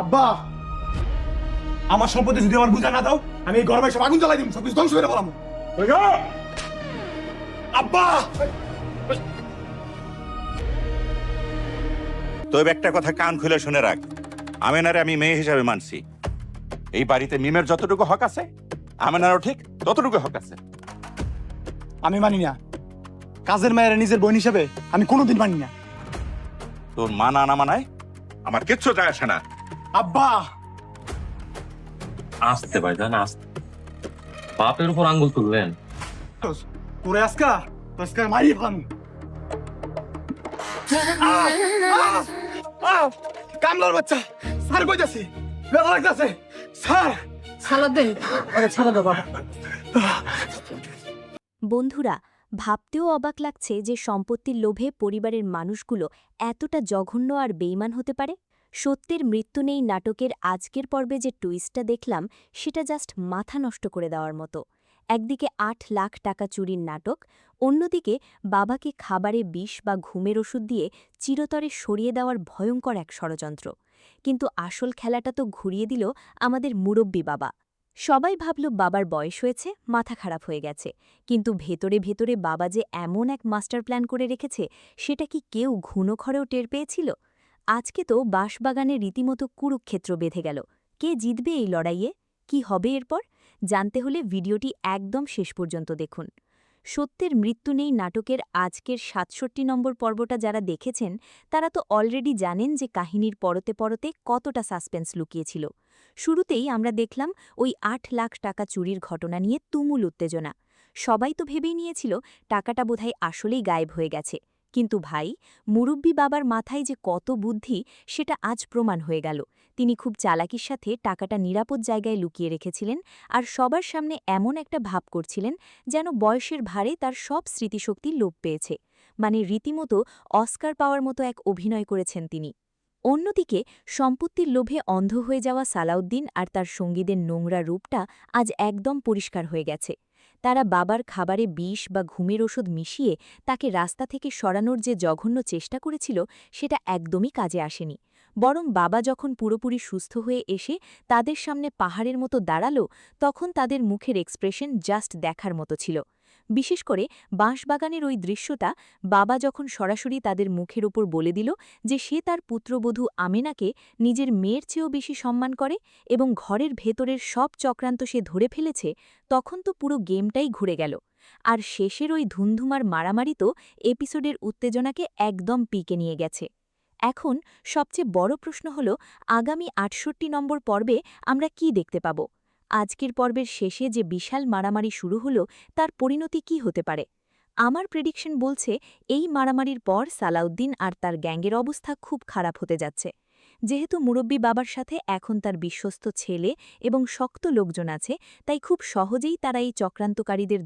আব্বা, আমার সম্পত্তি যদি আমার বুঝা না দাও, আমি এই গরমে সব আগুন জ্বালাই দিব, সব কিছু ধ্বংস করে বলাম। আব্বা, তবে একটা কথা কান খুলে শুনে রাখ, আমেনারে আমি মেয়ে হিসাবে মানছি। এই বাড়িতে মিমের যতটুকু হক আছে, আমেনারও ঠিক ততটুকু হক আছে। আমি মানি না। কাজের মায়ের নিজের বোন হিসেবে আমি কোনোদিন মানি না। তোর মানা না মানায় আমার কিচ্ছু যায় আসে না। আব্বা, আসতে ভাইজান আসতে, বাপের উপর আঙ্গুল তুললেন। তোরে আজকা তো আজকে মারি ফান। কামলার বাচ্চা স্যার কইতাছে, ব্যথা লাগতাছে স্যার। সালাদ দেন। ছাড়া দাও বাবা। বন্ধুরা, ভাবতেও অবাক লাগছে যে সম্পত্তির লোভে পরিবারের মানুষগুলো এতটা জঘন্য আর বেইমান হতে পারে। সত্যের মৃত্যু নেই নাটকের আজকের পর্বে যে টুইস্টটা দেখলাম, সেটা জাস্ট মাথা নষ্ট করে দেওয়ার মতো। একদিকে ৮ লাখ টাকা চুরির নাটক, অন্যদিকে বাবাকে খাবারে বিষ বা ঘুমের ওষুধ দিয়ে চিরতরে সরিয়ে দেওয়ার ভয়ঙ্কর এক ষড়যন্ত্র। কিন্তু আসল খেলাটা তো ঘুরিয়ে দিল আমাদের মুরব্বি বাবা। সবাই ভাবল বাবার বয়স হয়েছে, মাথা খারাপ হয়ে গেছে, কিন্তু ভেতরে ভেতরে বাবা যে এমন এক মাস্টার প্ল্যান করে রেখেছে, সেটা কি কেউ ঘুণোখড়েও টের পেয়েছিল? আজকে তো বাঁশবাগানে রীতিমতো কুরুক্ষেত্র বেঁধে গেল। কে জিতবে এই লড়াইয়ে? কি হবে এরপর? জানতে হলে ভিডিওটি একদম শেষ পর্যন্ত দেখুন। সত্যের মৃত্যু নেই নাটকের আজকের ৬৭ নম্বর পর্বটা যারা দেখেছেন, তারা তো অলরেডি জানেন যে কাহিনীর পরতে পরতে কতটা সাসপেন্স লুকিয়েছিল। শুরুতেই আমরা দেখলাম ওই ৮ লাখ টাকা চুরির ঘটনা নিয়ে তুমুল উত্তেজনা। সবাই তো ভেবেই নিয়েছিল টাকাটা বোধহয় আসলেই গায়েব হয়ে গেছে। কিন্তু ভাই, মুরব্বি বাবার মাথায় যে কত বুদ্ধি, সেটা আজ প্রমাণ হয়ে গেল। তিনি খুব চালাকির সাথে টাকাটা নিরাপদ জায়গায় লুকিয়ে রেখেছিলেন, আর সবার সামনে এমন একটা ভাব করছিলেন যেন বয়সের ভারে তার সব স্মৃতিশক্তি লোপ পেয়েছে। মানে রীতিমতো অস্কার পাওয়ার মতো এক অভিনয় করেছেন তিনি। অন্যদিকে সম্পত্তির লোভে অন্ধ হয়ে যাওয়া সালাউদ্দিন আর তার সঙ্গীদের নোংরা রূপটা আজ একদম পরিষ্কার হয়ে গেছে। তারা বাবার খাবারে বিষ বা ঘুমের ওষুধ মিশিয়ে তাকে রাস্তা থেকে সরানোর যে জঘন্য চেষ্টা করেছিল, সেটা একদমই কাজে আসেনি। বরং বাবা যখন পুরোপুরি সুস্থ হয়ে এসে তাদের সামনে পাহাড়ের মতো দাঁড়াল, তখন তাদের মুখের এক্সপ্রেশন জাস্ট দেখার মতো ছিল। বিশেষ করে বাঁশবাগানের ওই দৃশ্যটা, বাবা যখন সরাসরি তাদের মুখের ওপর বলে দিল যে সে তার পুত্রবধূ আমেনাকে নিজের মেয়ের চেয়েও বেশি সম্মান করে এবং ঘরের ভেতরের সব চক্রান্ত সে ধরে ফেলেছে, তখন তো পুরো গেমটাই ঘুরে গেল। আর শেষের ওই ধুমধুমার মারামারি তো এপিসোডের উত্তেজনাকে একদম পিকে নিয়ে গেছে। এখন সবচেয়ে বড় প্রশ্ন হল, আগামী ৬৮ নম্বর পর্বে আমরা কি দেখতে পাব? আজকের পর্বের শেষে যে বিশাল মারামারি শুরু হলো, তার পরিণতি কি হতে পারে? আমার প্রেডিকশন বলছে এই মারামারির পর সালাউদ্দিন আর তার গ্যাংয়ের অবস্থা খুব খারাপ হতে যাচ্ছে। যেহেতু মুরব্বি বাবার সাথে এখন তার বিশ্বস্ত ছেলে এবং শক্ত লোকজন আছে, তাই খুব সহজেই তারা এই চক্রান্তকারীদের